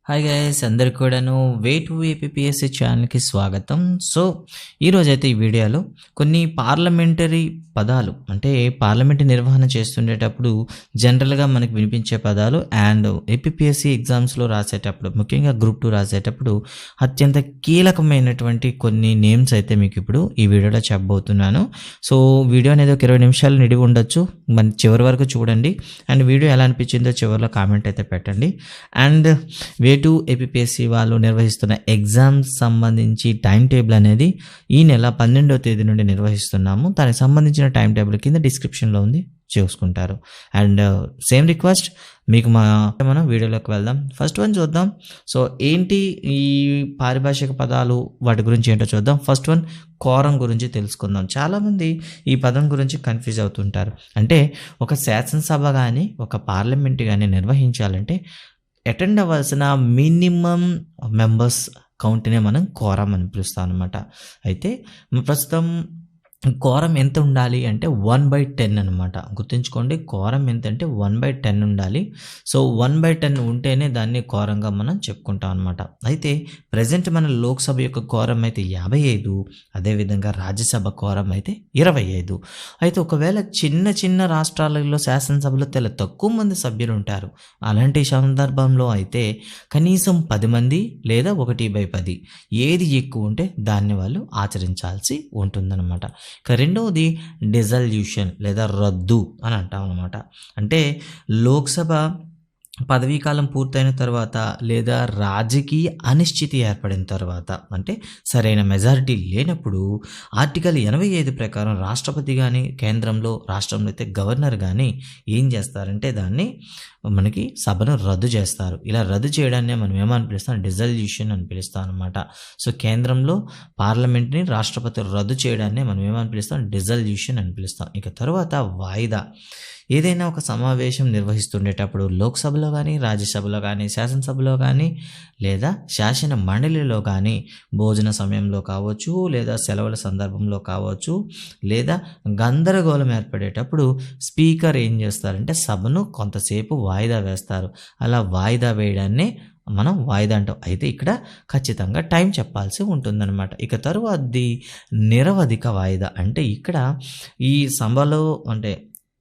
Hi guys అందరికి కూడాను way to APSC ఛానల్కి స్వాగతం. సో ఈరోజైతే ఈ వీడియోలో కొన్ని పార్లమెంటరీ పదాలు అంటే పార్లమెంట్ నిర్వహణ చేస్తుండేటప్పుడు జనరల్గా మనకు వినిపించే పదాలు అండ్ ఏపీఎస్సి ఎగ్జామ్స్లో రాసేటప్పుడు ముఖ్యంగా గ్రూప్ 2 రాసేటప్పుడు అత్యంత కీలకమైనటువంటి కొన్ని నేమ్స్ అయితే మీకు ఇప్పుడు ఈ వీడియోలో చెప్పబోతున్నాను. సో వీడియో అనేది ఒక 20 నిమిషాలు నిడివి ఉండొచ్చు, మన చివరి వరకు చూడండి అండ్ వీడియో ఎలా అనిపించిందో చివరిలో కామెంట్ అయితే పెట్టండి. అండ్ వే టు ఏపీఎస్సి వాళ్ళు నిర్వహిస్తున్న ఎగ్జామ్స్ సంబంధించి టైం టేబుల్ అనేది ఈ నెల 12వ తేదీ నుండి నిర్వహిస్తున్నాము. దానికి సంబంధించిన టైం టేబుల్ కింద డిస్క్రిప్షన్లో ఉంది, చూసుకుంటారు. అండ్ సేమ్ రిక్వెస్ట్ మీకు మనం వీడియోలోకి వెళ్దాం. ఫస్ట్ వన్ చూద్దాం. సో ఏంటి ఈ పారిభాషిక పదాలు, వాటి గురించి ఏంటో చూద్దాం. ఫస్ట్ వన్ కోరం గురించి తెలుసుకుందాం. చాలామంది ఈ పదం గురించి కన్ఫ్యూజ్ అవుతుంటారు. అంటే ఒక శాసనసభ కానీ ఒక పార్లమెంట్ కానీ నిర్వహించాలంటే అటెండ్ అవ్వాల్సిన మినిమం మెంబర్స్ కౌంట్నే మనం కోరం అని పిలుస్తాం అనమాట. అయితే ప్రస్తుతం కోరం ఎంత ఉండాలి అంటే 1/10 అనమాట. గుర్తుంచుకోండి, కోరం ఎంత అంటే 1/10 ఉండాలి. సో 1/10 ఉంటేనే దాన్ని కోరంగా మనం చెప్పుకుంటాం అనమాట. అయితే ప్రజెంట్ మన లోక్సభ యొక్క కోరం అయితే 55, అదేవిధంగా రాజ్యసభ కోరం అయితే 25. అయితే ఒకవేళ చిన్న చిన్న రాష్ట్రాలలో శాసనసభలో చాలా తక్కువ మంది సభ్యులు ఉంటారు. అలాంటి సందర్భంలో అయితే కనీసం 10 మంది లేదా 1/10 ఏది ఎక్కువ ఉంటే దాన్ని వాళ్ళు ఆచరించాల్సి ఉంటుందన్నమాట. ఇక రెండవది డిజల్యూషన్ లేదా రద్దు అని అంటాం అనమాట. అంటే లోక్సభ పదవీకాలం పూర్తయిన తర్వాత లేదా రాజకీయ అనిశ్చితి ఏర్పడిన తర్వాత, అంటే సరైన మెజారిటీ లేనప్పుడు ఆర్టికల్ 85 ప్రకారం రాష్ట్రపతి కానీ రాష్ట్రంలో అయితే గవర్నర్ కానీ ఏం చేస్తారంటే దాన్ని మనకి సభను రద్దు చేస్తారు. ఇలా రద్దు చేయడాన్ని మనం ఏమని పిలుస్తాం, డిజల్యూషన్ అని పిలుస్తాం అనమాట. సో కేంద్రంలో పార్లమెంట్ని రాష్ట్రపతి రద్దు చేయడాన్ని మనం ఏమని పిలుస్తాం, డిజల్యూషన్ అని పిలుస్తాం. ఇక తర్వాత వాయిదా. ఏదైనా ఒక సమావేశం నిర్వహిస్తుండేటప్పుడు లోక్సభలో కానీ రాజ్యసభలో కానీ శాసనసభలో కానీ లేదా శాసన మండలిలో కానీ భోజన సమయంలో కావచ్చు లేదా సెలవుల సందర్భంలో కావచ్చు లేదా గందరగోళం ఏర్పడేటప్పుడు స్పీకర్ ఏం చేస్తారంటే సభను కొంతసేపు వాయిదా వేస్తారు. అలా వాయిదా వేయడాన్ని మనం వాయిదా అంటాం. అయితే ఇక్కడ ఖచ్చితంగా టైం చెప్పాల్సి ఉంటుందన్నమాట. ఇక తరువాతది నిరవధిక వాయిదా. అంటే ఇక్కడ ఈ సభలో అంటే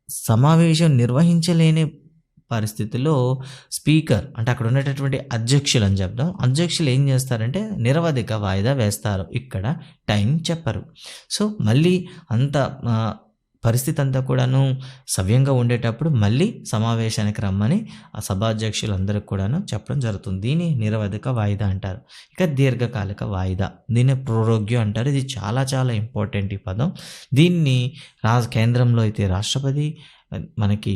సమావేశం నిర్వహించలేని పరిస్థితిలో స్పీకర్ అంటే అక్కడ ఉండేటటువంటి అధ్యక్షులు అని చెప్తాం. అధ్యక్షులు ఏం చేస్తారంటే నిరవధిక వాయిదా వేస్తారు. ఇక్కడ టైం చెప్పరు. సో మళ్ళీ అంత పరిస్థితి అంతా కూడాను సవ్యంగా ఉండేటప్పుడు మళ్ళీ సమావేశానికి రమ్మని ఆ సభాధ్యక్షులు అందరికి కూడాను చెప్పడం జరుగుతుంది. దీన్ని నిరవధిక వాయిదా అంటారు. ఇక దీర్ఘకాలిక వాయిదా, దీన్ని ప్రోరోగ్యో అంటారు. ఇది చాలా చాలా ఇంపార్టెంట్ ఈ పదం. దీన్ని కేంద్రంలో అయితే రాష్ట్రపతి, మనకి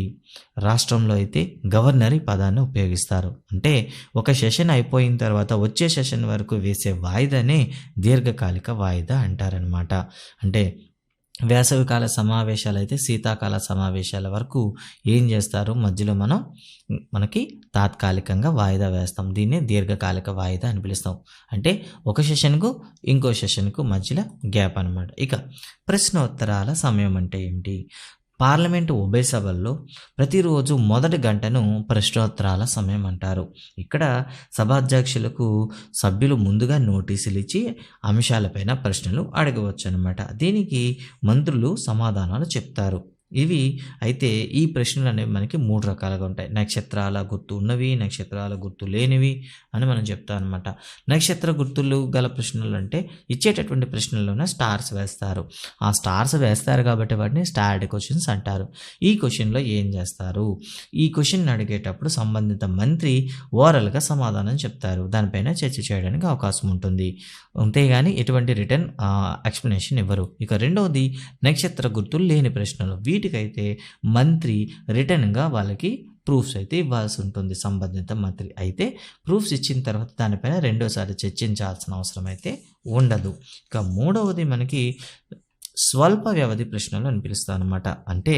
రాష్ట్రంలో అయితే గవర్నర్ ఈ పదాన్ని ఉపయోగిస్తారు. అంటే ఒక సెషన్ అయిపోయిన తర్వాత వచ్చే సెషన్ వరకు వేసే వాయిదానే దీర్ఘకాలిక వాయిదా అంటారనమాట. అంటే వేసవికాల సమావేశాలు అయితే శీతాకాల సమావేశాల వరకు ఏం చేస్తారు, మధ్యలో మనకి తాత్కాలికంగా వాయిదా వేస్తాం. దీన్ని దీర్ఘకాలిక వాయిదా అని పిలుస్తాం. అంటే ఒక సెషన్కు ఇంకో సెషన్కు మధ్యలో గ్యాప్ అనమాట. ఇక ప్రశ్నోత్తరాల సమయం అంటే ఏమిటి? పార్లమెంటు ఉభయ సభల్లో ప్రతిరోజు మొదటి గంటను ప్రశ్నోత్తరాల సమయం అంటారు. ఇక్కడ సభాధ్యక్షులకు సభ్యులు ముందుగా నోటీసులు ఇచ్చి అంశాలపైన ప్రశ్నలు అడగవచ్చు అనమాట. దీనికి మంత్రులు సమాధానాలు చెప్తారు. ఇవి అయితే ఈ ప్రశ్నలు అనేవి మనకి 3 రకాలుగా ఉంటాయి. నక్షత్రాల గుర్తు ఉన్నవి, నక్షత్రాల గుర్తు లేనివి అని మనం చెప్తాం అనమాట. నక్షత్ర గుర్తులు గల ప్రశ్నలు అంటే ఇచ్చేటటువంటి ప్రశ్నల్లోనే స్టార్స్ వేస్తారు. ఆ స్టార్స్ వేస్తారు కాబట్టి వాటిని స్టార్డ్ క్వశ్చన్స్ అంటారు. ఈ క్వశ్చన్లో ఏం చేస్తారు, ఈ క్వశ్చన్ అడిగేటప్పుడు సంబంధిత మంత్రి ఓరల్గా సమాధానం చెప్తారు. దానిపైన చర్చ చేయడానికి అవకాశం ఉంటుంది. అంతేగాని ఎటువంటి రిటర్న్ ఎక్స్ప్లెనేషన్ ఇవ్వరు. ఇక రెండవది నక్షత్ర గుర్తులు లేని ప్రశ్నలు. వీటికైతే మంత్రి రిటర్న్గా వాళ్ళకి ప్రూఫ్స్ అయితే ఇవ్వాల్సి ఉంటుంది సంబంధిత మంత్రి. అయితే ప్రూఫ్స్ ఇచ్చిన తర్వాత దానిపైన రెండోసారి చర్చించాల్సిన అవసరం అయితే ఉండదు. ఇక మూడవది మనకి స్వల్ప వ్యవధి ప్రశ్నలు అని పిలుస్తాం అనమాట. అంటే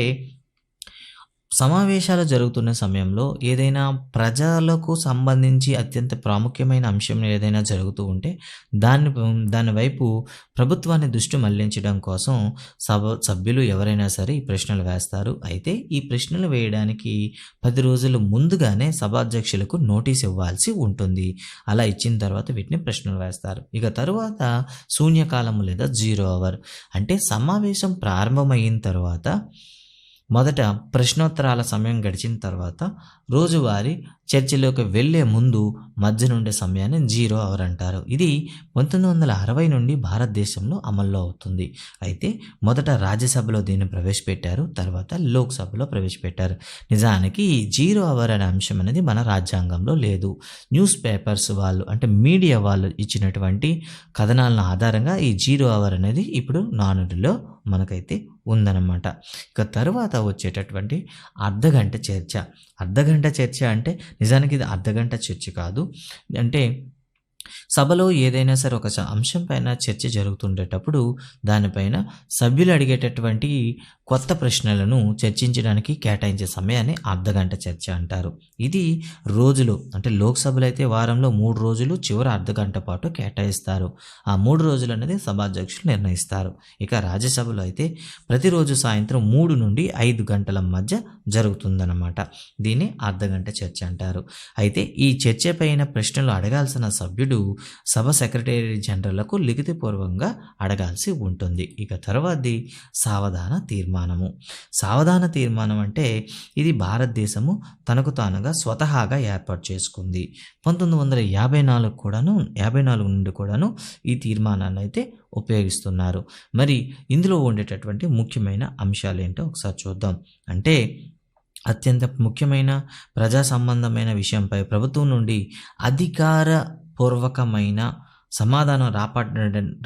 సమావేశాలు జరుగుతున్న సమయంలో ఏదైనా ప్రజలకు సంబంధించి అత్యంత ప్రాముఖ్యమైన అంశం ఏదైనా జరుగుతూ ఉంటే దాని వైపు ప్రభుత్వాన్ని దృష్టి మళ్లించడం కోసం సభ్యులు ఎవరైనా సరే ఈ ప్రశ్నలు వేస్తారు. అయితే ఈ ప్రశ్నలు వేయడానికి 10 రోజుల ముందుగానే సభాధ్యక్షులకు నోటీస్ ఇవ్వాల్సి ఉంటుంది. అలా ఇచ్చిన తర్వాత వీటిని ప్రశ్నలు వేస్తారు. ఇక తరువాత శూన్యకాలము లేదా 0 అవర్ అంటే సమావేశం ప్రారంభమైన తర్వాత మొదట ప్రశ్నోత్తరాల సమయం గడిచిన తర్వాత రోజువారీ చర్చలోకి వెళ్లే ముందు మధ్య నుండే సమయాన్ని 0 అవర్ అంటారు. ఇది 1960 నుండి భారతదేశంలో అమల్లో అవుతుంది. అయితే మొదట రాజ్యసభలో దీన్ని ప్రవేశపెట్టారు, తర్వాత లోక్సభలో ప్రవేశపెట్టారు. నిజానికి ఈ 0 అవర్ అనే అంశం అనేది మన రాజ్యాంగంలో లేదు. న్యూస్ పేపర్స్ వాళ్ళు అంటే మీడియా వాళ్ళు ఇచ్చినటువంటి కథనాల ఆధారంగా ఈ 0 అవర్ అనేది ఇప్పుడు నానుడిలో మనకైతే ఉందన్నమాట. ఇక తరువాత వచ్చేటటువంటి అర్ధగంట చర్చ. అర్ధగంట చర్చ అంటే నిజానికి ఇది అర్ధగంట చర్చ కాదు. అంటే సభలో ఏదైనా సరే ఒక అంశం పైన చర్చ జరుగుతుండేటప్పుడు దానిపైన సభ్యులు అడిగేటటువంటి కొత్త ప్రశ్నలను చర్చించడానికి కేటాయించే సమయాన్ని అర్ధగంట చర్చ అంటారు. ఇది రోజులు అంటే లోక్సభలో అయితే వారంలో 3 రోజులు చివరి అర్ధగంట పాటు కేటాయిస్తారు. ఆ 3 రోజులు అనేది సభాధ్యక్షులు నిర్ణయిస్తారు. ఇక రాజ్యసభలో అయితే ప్రతిరోజు సాయంత్రం 3 నుండి 5 గంటల మధ్య జరుగుతుందన్నమాట. దీన్ని అర్ధగంట చర్చ అంటారు. అయితే ఈ చర్చ పైన ప్రశ్నలు అడగాల్సిన సభ్యుడు సభ సెక్రటరీ జనరల్కు లిఖితపూర్వకంగా అడగాల్సి ఉంటుంది. ఇక తర్వాతది సావధాన తీర్మానము. సావధాన తీర్మానం అంటే ఇది భారతదేశము తనకు తానుగా స్వతహాగా ఏర్పాటు చేసుకుంది. 1954 నుండి కూడాను ఈ తీర్మానాన్ని అయితే ఉపయోగిస్తున్నారు. మరి ఇందులో ఉండేటటువంటి ముఖ్యమైన అంశాలు ఏంటో ఒకసారి చూద్దాం. అంటే అత్యంత ముఖ్యమైన ప్రజా సంబంధమైన విషయంపై ప్రభుత్వం నుండి అధికారపూర్వకమైన సమాధానం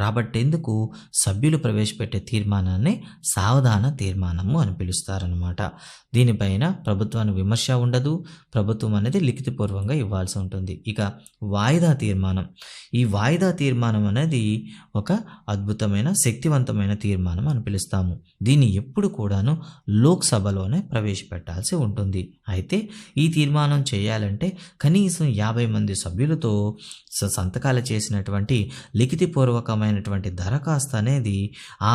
రాబట్టేందుకు సభ్యులు ప్రవేశపెట్టే తీర్మానాన్ని సావధాన తీర్మానము అని పిలుస్తారనమాట. దీనిపైన ప్రభుత్వానికి విమర్శ ఉండదు. ప్రభుత్వం అనేది లిఖితపూర్వకంగా ఇవ్వాల్సి ఉంటుంది. ఇక వాయిదా తీర్మానం. ఈ వాయిదా తీర్మానం అనేది ఒక అద్భుతమైన శక్తివంతమైన తీర్మానం అని పిలుస్తాము. దీన్ని ఎప్పుడు కూడాను లోక్సభలోనే ప్రవేశపెట్టాల్సి ఉంటుంది. అయితే ఈ తీర్మానం చేయాలంటే కనీసం 50 మంది సభ్యులతో సంతకాలు చేసినటువంటి లిఖితపూర్వకమైనటువంటి దరఖాస్తు అనేది ఆ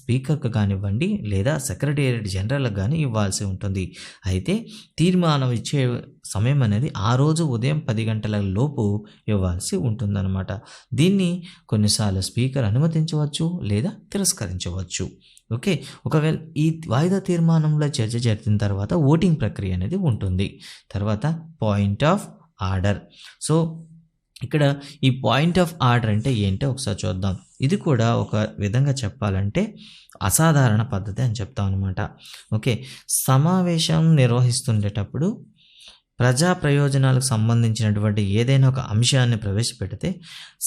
స్పీకర్కు కానివ్వండి లేదా సెక్రటేరియట్ జనరల్కి కానీ ఇవ్వాల్సి ఉంటుంది. అయితే తీర్మానం ఇచ్చే సమయం అనేది ఆ రోజు ఉదయం 10 గంటల లోపు ఇవ్వాల్సి ఉంటుందన్నమాట. దీన్ని కొన్నిసార్లు స్పీకర్ అనుమతించవచ్చు లేదా తిరస్కరించవచ్చు. ఓకే, ఒకవేళ ఈ వాయిదా తీర్మానంలో చర్చ జరిగిన తర్వాత ఓటింగ్ ప్రక్రియ అనేది ఉంటుంది. తర్వాత పాయింట్ ఆఫ్ ఆర్డర్. సో ఇక్కడ ఈ పాయింట్ ఆఫ్ ఆర్డర్ అంటే ఏంటో ఒకసారి చూద్దాం. ఇది కూడా ఒక విధంగా చెప్పాలంటే అసాధారణ పద్ధతి అని చెప్తాం అనమాట. ఓకే, సమావేశం నిర్వహిస్తుండేటప్పుడు ప్రజా ప్రయోజనాలకు సంబంధించినటువంటి ఏదైనా ఒక అంశాన్ని ప్రవేశపెడితే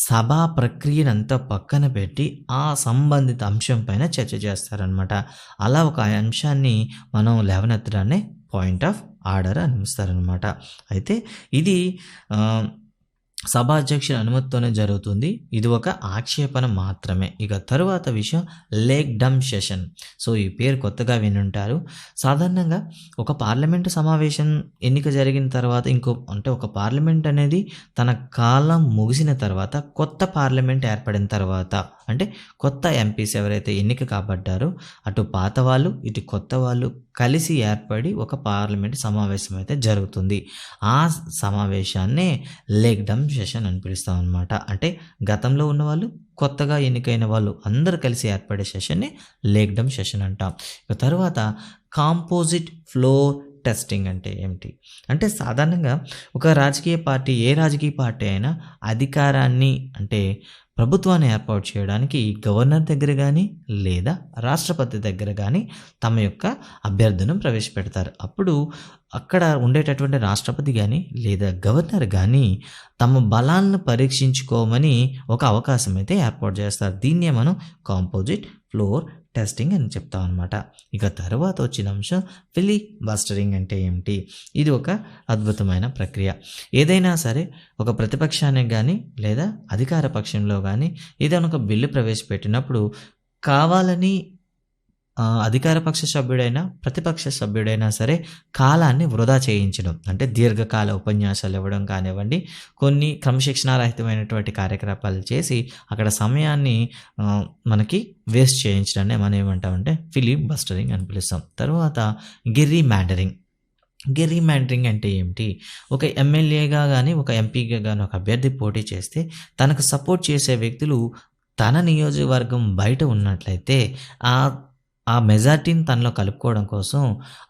సభా ప్రక్రియనంతా పక్కన పెట్టి ఆ సంబంధిత అంశం పైన చర్చ చేస్తారనమాట. అలా ఒక అంశాన్ని మనం లేవనెత్తడాన్ని పాయింట్ ఆఫ్ ఆర్డర్ అని పిలుస్తారనమాట. అయితే ఇది సభాధ్యక్షుల అనుమతితోనే జరుగుతుంది. ఇది ఒక ఆక్షేపణ మాత్రమే. ఇక తరువాత విషయం లెగ్ డమ్ సెషన్. సో ఈ పేరు కొత్తగా వినుంటారు. సాధారణంగా ఒక పార్లమెంటు సమావేశం ఎన్నిక జరిగిన తర్వాత ఒక పార్లమెంట్ అనేది తన కాలం ముగిసిన తర్వాత కొత్త పార్లమెంట్ ఏర్పడిన తర్వాత అంటే కొత్త ఎంపీస్ ఎవరైతే ఎన్నిక కాబడ్డారో అటు పాత వాళ్ళు ఇటు కొత్త వాళ్ళు కలిసి ఏర్పడి ఒక పార్లమెంట్ సమావేశం అయితే జరుగుతుంది. ఆ సమావేశాన్నే లెగ్ డమ్ సెషన్ అని పిలుస్తాం అనమాట. అంటే గతంలో ఉన్నవాళ్ళు కొత్తగా ఎన్నికైన వాళ్ళు అందరూ కలిసి ఏర్పడే సెషన్ని లెగ్ డమ్ సెషన్ అంటాం. ఇక తర్వాత కాంపోజిట్ ఫ్లోర్ టెస్టింగ్ అంటే ఏమిటి అంటే సాధారణంగా ఒక రాజకీయ పార్టీ ఏ రాజకీయ పార్టీ అయినా అధికారాన్ని అంటే ప్రభుత్వాన్ని ఏర్పాటు చేయడానికి గవర్నర్ దగ్గర కానీ లేదా రాష్ట్రపతి దగ్గర కానీ తమ యొక్క అభ్యర్థనను ప్రవేశపెడతారు. అప్పుడు అక్కడ ఉండేటటువంటి రాష్ట్రపతి కానీ లేదా గవర్నర్ కానీ తమ బలాలను పరీక్షించుకోమని ఒక అవకాశం అయితే ఏర్పాటు చేస్తారు. దీన్నే మనం కాంపోజిట్ ఫ్లోర్ టెస్టింగ్ అని చెప్తాం అనమాట. ఇక తర్వాత వచ్చిన అంశం ఫిలిబస్టరింగ్ అంటే ఏమిటి? ఇది ఒక అద్భుతమైన ప్రక్రియ. ఏదైనా సరే ఒక ప్రతిపక్షానికి కానీ లేదా అధికార పక్షంలో కానీ ఏదైనా ఒక బిల్లు ప్రవేశపెట్టినప్పుడు కావాలని అధికార పక్ష సభ్యుడైనా, ప్రతిపక్ష సభ్యుడైనా సరే కాలాన్ని వృధా చేయించడం. అంటే దీర్ఘకాల ఉపన్యాసాలు ఇవ్వడం కానివ్వండి, కొన్ని క్రమశిక్షణారహితమైనటువంటి కార్యకలాపాలు చేసి అక్కడ సమయాన్ని మనకి వేస్ట్ చేయించడాన్ని మనం ఏమంటామంటే ఫిలిం బస్టరింగ్ అని పిలుస్తాం. తర్వాత గెర్రీ మ్యాండరింగ్. గెర్రీ మ్యాండరింగ్ అంటే ఏమిటి? ఒక ఎమ్మెల్యేగా గానీ, ఒక ఎంపీగా గానీ ఒక అభ్యర్థి పోటీ చేస్తే తనకు సపోర్ట్ చేసే వ్యక్తులు తన నియోజకవర్గం బయట ఉన్నట్లయితే ఆ మెజారిటీని తనలో కలుపుకోవడం కోసం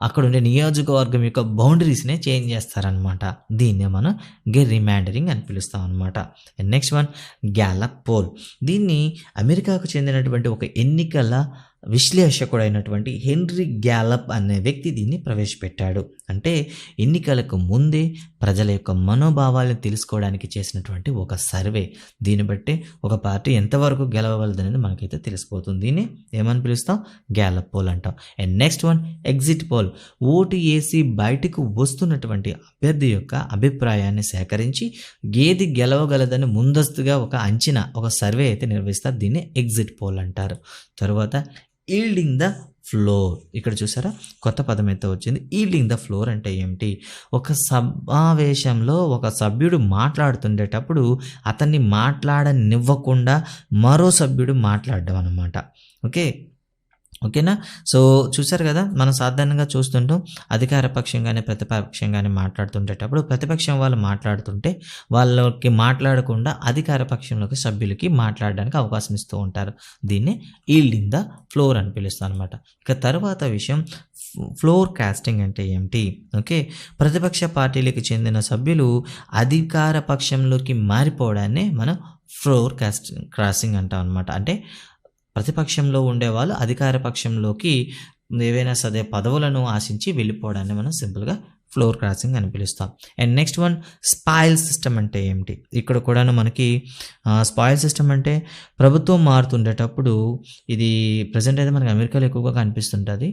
అక్కడుండే నియోజకవర్గం యొక్క బౌండరీస్‌నే చేంజ్ చేస్తారనమాట. దీన్నే మనం గెర్రీ మ్యాండరింగ్ అని పిలుస్తాం అనమాట. Next one Gallup poll. దీన్ని అమెరికాకు చెందినటువంటి ఒక ఎన్నికల విశ్లేషకుడైనటువంటి హెన్రీ గ్యాలప్ అనే వ్యక్తి దీన్ని ప్రవేశపెట్టాడు. అంటే ఎన్నికలకు ముందే ప్రజల యొక్క మనోభావాలను తెలుసుకోవడానికి చేసినటువంటి ఒక సర్వే. దీన్ని బట్టి ఒక పార్టీ ఎంతవరకు గెలవగలదనేది మనకైతే తెలిసిపోతుంది. దీన్ని ఏమని పిలుస్తాం? గ్యాలప్ పోల్ అంటాం. And next one exit poll. Vote వేసి బయటకు వస్తున్నటువంటి అభ్యర్థి యొక్క అభిప్రాయాన్ని సేకరించి ఏది గెలవగలదని ముందస్తుగా ఒక అంచనా, ఒక సర్వే అయితే నిర్వహిస్తారు. దీన్ని ఎగ్జిట్ పోల్ అంటారు. తర్వాత ఈల్డింగ్ ద ఫ్లోర్. ఇక్కడ చూసారా కొత్త పదం అయితే వచ్చింది. ఈల్డింగ్ ద ఫ్లోర్ అంటే ఏమిటి? ఒక సమావేశంలో ఒక సభ్యుడు మాట్లాడుతుండేటప్పుడు అతన్ని మాట్లాడనివ్వకుండా మరో సభ్యుడు మాట్లాడడం అన్నమాట. ఓకేనా? సో చూసారు కదా, మనం సాధారణంగా చూస్తుంటాం అధికార పక్షం కానీ ప్రతిపక్షం కానీ మాట్లాడుతుండేటప్పుడు ప్రతిపక్షం వాళ్ళు మాట్లాడుతుంటే వాళ్ళకి మాట్లాడకుండా అధికార పక్షంలోకి సభ్యులకి మాట్లాడడానికి అవకాశం ఇస్తూ ఉంటారు. దీన్ని ఈల్డింగ్ ద ఫ్లోర్ అని పిలుస్తాం అనమాట. ఇక తర్వాత విషయం ఫ్లోర్ కాస్టింగ్ అంటే ఏమిటి? ప్రతిపక్ష పార్టీలకు చెందిన సభ్యులు అధికార పక్షంలోకి మారిపోవడాన్ని మనం ఫ్లోర్ క్రాసింగ్ అంటాం అనమాట. అంటే ప్రతిపక్షంలో ఉండేవాళ్ళు అధికార పక్షంలోకి ఏవైనా సరే పదవులను ఆశించి వెళ్ళిపోవడాన్ని మనం సింపుల్గా ఫ్లోర్ క్రాసింగ్ అని పిలుస్తాం. And next one spoil system అంటే ఏమిటి? ఇక్కడ కూడాను మనకి స్పాయిల్ సిస్టమ్ అంటే ప్రభుత్వం మారుతుండేటప్పుడు, ఇది ప్రజెంట్ అయితే మనకి అమెరికాలో ఎక్కువగా కనిపిస్తుంటుంది.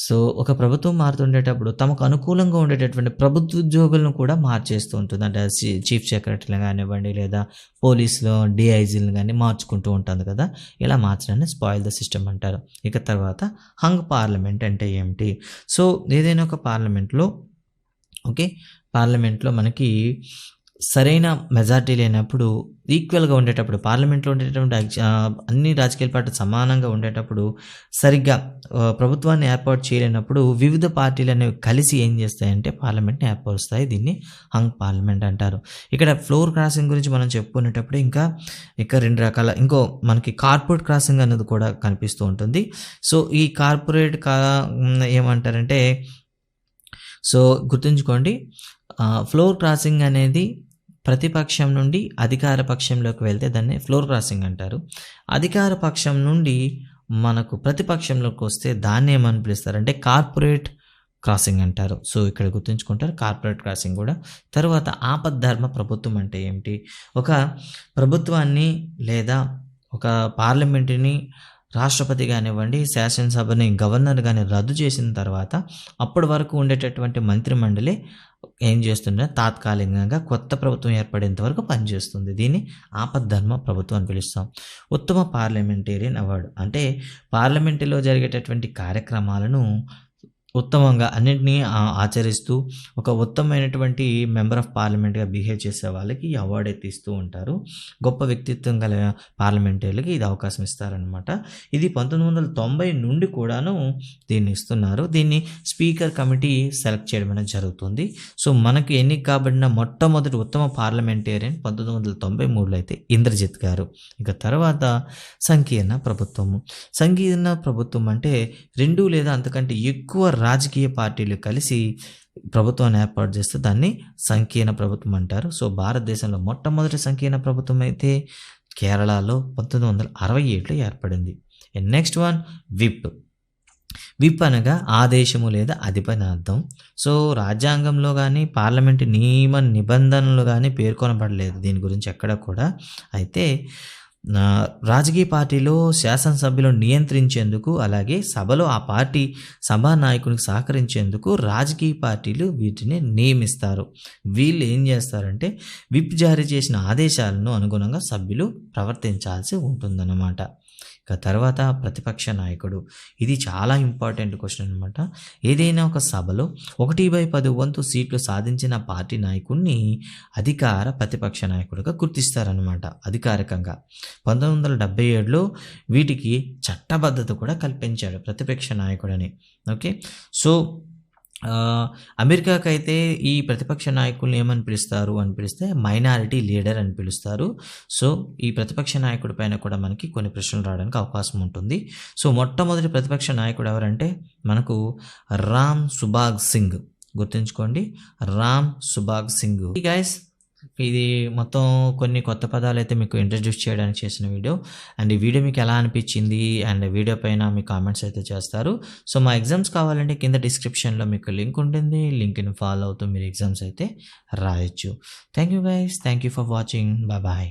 సో ఒక ప్రభుత్వం మారుతుండేటప్పుడు తమకు అనుకూలంగా ఉండేటటువంటి ప్రభుత్వ ఉద్యోగులను కూడా మార్చేస్తూ ఉంటుంది. అంటే చీఫ్ సెక్రటరీలు కానివ్వండి, లేదా పోలీసులు డిఐజీలను కానీ మార్చుకుంటూ ఉంటుంది కదా. ఇలా మార్చడాన్ని స్పాయిల్ ద సిస్టమ్ అంటారు. ఇక తర్వాత హంగ్ పార్లమెంట్ అంటే ఏమిటి? సో ఏదైనా ఒక పార్లమెంట్లో మనకి సరైన మెజారిటీ లేనప్పుడు, ఈక్వల్గా ఉండేటప్పుడు, పార్లమెంట్లో ఉండేటటువంటి అన్ని రాజకీయ పార్టీలు సమానంగా ఉండేటప్పుడు, సరిగ్గా ప్రభుత్వాన్ని ఏర్పాటు చేయలేనప్పుడు వివిధ పార్టీలు అనేవి కలిసి ఏం చేస్తాయంటే పార్లమెంట్ని ఏర్పరుస్తాయి. దీన్ని హంగ్ పార్లమెంట్ అంటారు. ఇక్కడ ఫ్లోర్ క్రాసింగ్ గురించి మనం చెప్పుకునేటప్పుడు ఇంకా రెండు రకాల మనకి కార్పొరేట్ క్రాసింగ్ అనేది కూడా కనిపిస్తూ ఉంటుంది. సో ఈ కార్పొరేట్ ఏమంటారంటే, సో గుర్తుంచుకోండి, ఫ్లోర్ క్రాసింగ్ అనేది ప్రతిపక్షం నుండి అధికార పక్షంలోకి వెళ్తే దాన్ని ఫ్లోర్ క్రాసింగ్ అంటారు. అధికార పక్షం నుండి మనకు ప్రతిపక్షంలోకి వస్తే దాన్ని ఏమని పిలుస్తారంటే కార్పొరేట్ క్రాసింగ్ అంటారు. సో ఇక్కడ గుర్తుంచుకుంటారు కార్పొరేట్ క్రాసింగ్ కూడా. తర్వాత ఆపద్ధర్మ ప్రభుత్వం అంటే ఏమిటి? ఒక ప్రభుత్వాన్ని లేదా ఒక పార్లమెంటుని రాష్ట్రపతి కానివ్వండి, శాసనసభని, గవర్నర్ కానీ రద్దు చేసిన తర్వాత అప్పటి వరకు ఉండేటటువంటి మంత్రిమండలి ఏం చేస్తుంటే తాత్కాలికంగా కొత్త ప్రభుత్వం ఏర్పడేంత వరకు పనిచేస్తుంది. దీన్ని ఆపద్ధర్మ ప్రభుత్వం అని పిలుస్తాం. ఉత్తమ పార్లమెంటేరియన్ అవార్డు అంటే పార్లమెంటులో జరిగేటటువంటి కార్యక్రమాలను ఉత్తమంగా అన్నింటినీ ఆచరిస్తూ ఒక ఉత్తమమైనటువంటి మెంబర్ ఆఫ్ పార్లమెంట్గా బిహేవ్ చేసే వాళ్ళకి ఈ అవార్డు అయితే ఇస్తూ ఉంటారు. గొప్ప వ్యక్తిత్వం గల పార్లమెంటరీలకి ఇది అవకాశం ఇస్తారనమాట. ఇది 1990 నుండి కూడాను దీన్ని ఇస్తున్నారు. దీన్ని స్పీకర్ కమిటీ సెలెక్ట్ చేయడం అనేది జరుగుతుంది. సో మనకు ఎన్నిక కాబడిన మొట్టమొదటి ఉత్తమ పార్లమెంటేరియన్ 1993లో అయితే ఇంద్రజిత్ గారు. ఇక తర్వాత సంకీర్ణ ప్రభుత్వము. సంకీర్ణ ప్రభుత్వం అంటే 2 లేదా అంతకంటే ఎక్కువ రాజకీయ పార్టీలు కలిసి ప్రభుత్వాన్ని ఏర్పాటు చేస్తే దాన్ని సంకీర్ణ ప్రభుత్వం అంటారు. సో భారతదేశంలో మొట్టమొదటి సంకీర్ణ ప్రభుత్వం అయితే కేరళలో 1967లో ఏర్పడింది. నెక్స్ట్ వన్ విప్ అనగా ఆదేశము లేదా అధిపతి అర్థం. సో రాజ్యాంగంలో కానీ పార్లమెంటు నియమ నిబంధనలు కానీ పేర్కొనబడలేదు దీని గురించి ఎక్కడ కూడా. అయితే రాజకీయ పార్టీలో శాసనసభ్యులను నియంత్రించేందుకు, అలాగే సభలో ఆ పార్టీ సభా నాయకునికి సహకరించేందుకు రాజకీయ పార్టీలు వీటిని నియమిస్తారు. వీళ్ళు ఏం చేస్తారంటే విప్ జారీ చేసిన ఆదేశాలను అనుగుణంగా సభ్యులు ప్రవర్తించాల్సి ఉంటుందన్నమాట. తర్వాత ప్రతిపక్ష నాయకుడు. ఇది చాలా ఇంపార్టెంట్ క్వశ్చన్ అనమాట. ఏదైనా ఒక సభలో 1/10 వంతు సీట్లు సాధించిన పార్టీ నాయకుడిని అధికార ప్రతిపక్ష నాయకుడిగా గుర్తిస్తారనమాట అధికారికంగా. 1977లో వీటికి చట్టబద్ధత కూడా కల్పించాడు ప్రతిపక్ష నాయకుడని. ఓకే. సో అమెరికాకైతే ఈ ప్రతిపక్ష నాయకుల్ని ఏమని పిలుస్తారు అని పిలిస్తే మైనారిటీ లీడర్ అని పిలుస్తారు. సో ఈ ప్రతిపక్ష నాయకుడి పైన కూడా మనకి కొన్ని ప్రశ్నలు రావడానికి అవకాశం ఉంటుంది. సో మొట్టమొదటి ప్రతిపక్ష నాయకుడు ఎవరంటే మనకు రామ్ సుభాగ్ సింగ్. గుర్తుంచుకోండి, రామ్ సుభాగ్ సింగ్. గైస్, ఇది మొత్తం కొన్ని కొత్త పదాలు అయితే మీకు ఇంట్రడ్యూస్ చేయడానికి చేసిన వీడియో. అండ్ ఈ వీడియో మీకు ఎలా అనిపించింది అండ్ వీడియో పైన మీ కామెంట్స్ అయితే చేస్తారు. సో మా ఎగ్జామ్స్ కావాలంటే కింద డిస్క్రిప్షన్లో మీకు లింక్ ఉంటుంది. లింక్ని ఫాలో అవుతూ మీరు ఎగ్జామ్స్ అయితే రాయొచ్చు. Thank you guys, thank you for watching. Bye.